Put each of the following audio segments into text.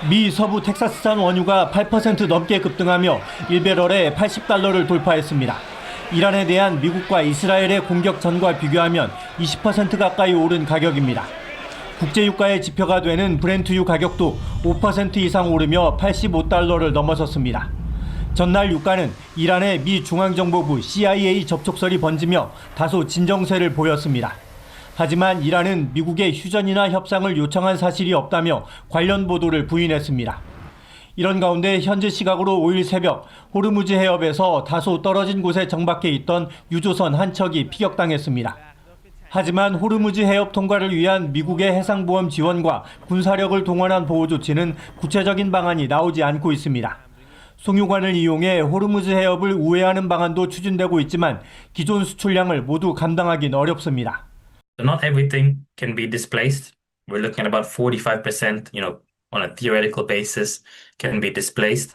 미 서부 텍사스산 원유가 8% 넘게 급등하며 1배럴에 $80를 돌파했습니다. 이란에 대한 미국과 이스라엘의 공격 전과 비교하면 20% 가까이 오른 가격입니다. 국제유가의 지표가 되는 브렌트유 가격도 5% 이상 오르며 $85를 넘어섰습니다. 전날 유가는 이란의 미 중앙정보부 CIA 접촉설이 번지며 다소 진정세를 보였습니다. 하지만 이란은 미국의 휴전이나 협상을 요청한 사실이 없다며 관련 보도를 부인했습니다. 이런 가운데 현지 시각으로 5일 새벽 호르무즈 해협에서 다소 떨어진 곳에 정박해 있던 유조선 한 척이 피격당했습니다. 하지만 호르무즈 해협 통과를 위한 미국의 해상보험 지원과 군사력을 동원한 보호 조치는 구체적인 방안이 나오지 않고 있습니다. 송유관을 이용해 호르무즈 해협을 우회하는 방안도 추진되고 있지만 기존 수출량을 모두 감당하긴 어렵습니다. Not everything can be displaced. We're looking at about 45%, on a theoretical basis, can be displaced.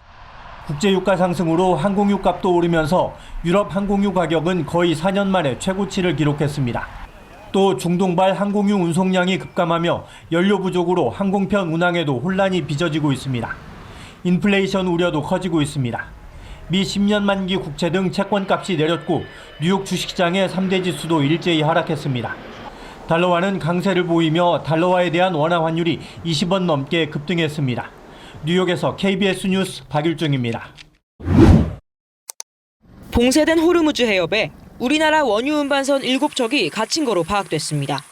국제유가 상승으로 항공유 값도 오르면서 유럽 항공유 가격은 거의 4년 만에 최고치를 기록했습니다. 또 중동발 항공유 운송량이 급감하며 연료 부족으로 항공편 운항에도 혼란이 빚어지고 있습니다. 인플레이션 우려도 커지고 있습니다. 미 10년 만기 국채 등 채권값이 내렸고 뉴욕 주식시장의 3대 지수도 일제히 하락했습니다. 달러화는 강세를 보이며 달러화에 대한 원화 환율이 20원 넘게 급등했습니다. 뉴욕에서 KBS 뉴스 박일중입니다. 봉쇄된 호르무즈 해협에 우리나라 원유 운반선 7척이 갇힌 거로 파악됐습니다.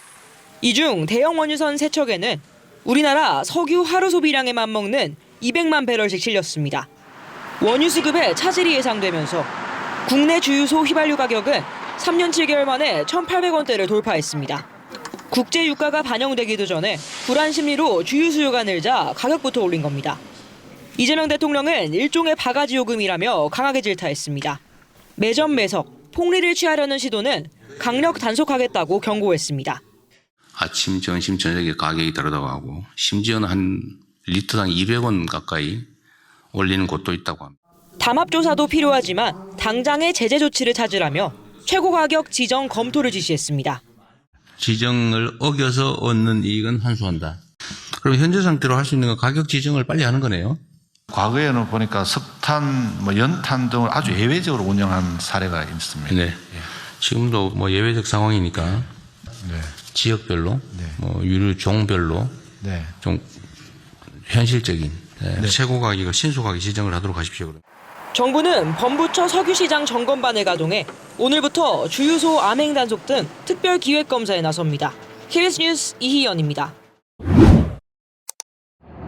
이 중 대형 원유선 3척에는 우리나라 석유 하루 소비량에 맞먹는 200만 배럴씩 실렸습니다. 원유 수급에 차질이 예상되면서 국내 주유소 휘발유 가격은 3년 7개월 만에 1,800원대를 돌파했습니다. 국제 유가가 반영되기도 전에 불안 심리로 주유 수요가 늘자 가격부터 올린 겁니다. 이재명 대통령은 일종의 바가지 요금이라며 강하게 질타했습니다. 매점 매석, 폭리를 취하려는 시도는 강력 단속하겠다고 경고했습니다. 아침, 점심, 저녁에 가격이 다르다고 하고 심지어는 한 리터당 200원 가까이 올리는 곳도 있다고 합니다. 담합 조사도 필요하지만 당장의 제재 조치를 찾으라며 최고 가격 지정 검토를 지시했습니다. 지정을 어겨서 얻는 이익은 환수한다. 그럼 현재 상태로 할 수 있는 건 가격 지정을 빨리 하는 거네요. 과거에는 보니까 석탄, 연탄 등을 아주 예외적으로 운영한 사례가 있습니다. 네. 지금도 예외적 상황이니까 네. 지역별로, 네. 유류 종별로 네. 좀 현실적인 최고 가격을 신속하게 지정을 하도록 하십시오. 정부는 범부처 석유시장 점검반을 가동해 오늘부터 주유소 암행 단속 등 특별 기획 검사에 나섭니다. KBS 뉴스 이희연입니다.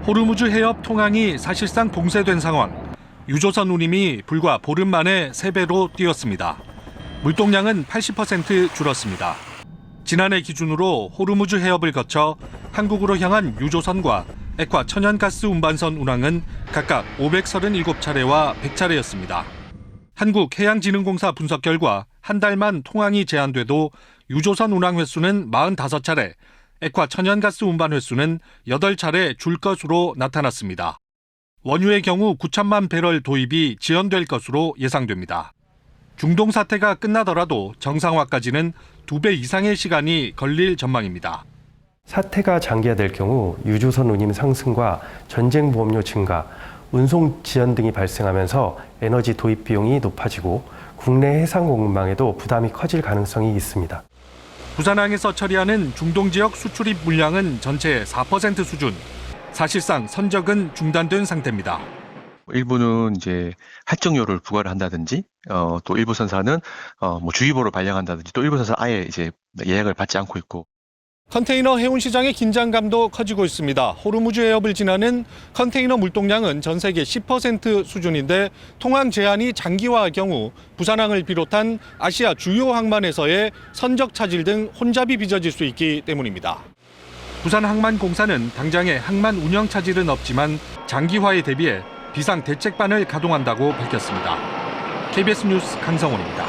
호르무즈 해협 통항이 사실상 봉쇄된 상황. 유조선 운임이 불과 보름 만에 3배로 뛰었습니다. 물동량은 80% 줄었습니다. 지난해 기준으로 호르무즈 해협을 거쳐 한국으로 향한 유조선과 액화 천연가스 운반선 운항은 각각 537차례와 100차례였습니다. 한국해양진흥공사 분석 결과 한 달만 통항이 제한돼도 유조선 운항 횟수는 45차례, 액화 천연가스 운반 횟수는 8차례 줄 것으로 나타났습니다. 원유의 경우 9천만 배럴 도입이 지연될 것으로 예상됩니다. 중동 사태가 끝나더라도 정상화까지는 2배 이상의 시간이 걸릴 전망입니다. 사태가 장기화될 경우 유조선 운임 상승과 전쟁 보험료 증가, 운송 지연 등이 발생하면서 에너지 도입 비용이 높아지고 국내 해상 공급망에도 부담이 커질 가능성이 있습니다. 부산항에서 처리하는 중동 지역 수출입 물량은 전체의 4% 수준. 사실상 선적은 중단된 상태입니다. 일부는 이제 할증료를 부과를 한다든지, 또 일부 선사는 주의보를 발령한다든지, 또 일부 선사 아예 이제 예약을 받지 않고 있고. 컨테이너 해운 시장의 긴장감도 커지고 있습니다. 호르무즈 해협을 지나는 컨테이너 물동량은 전 세계 10% 수준인데 통항 제한이 장기화할 경우 부산항을 비롯한 아시아 주요 항만에서의 선적 차질 등 혼잡이 빚어질 수 있기 때문입니다. 부산항만공사는 당장의 항만 운영 차질은 없지만 장기화에 대비해 비상 대책반을 가동한다고 밝혔습니다. KBS 뉴스 강성훈입니다.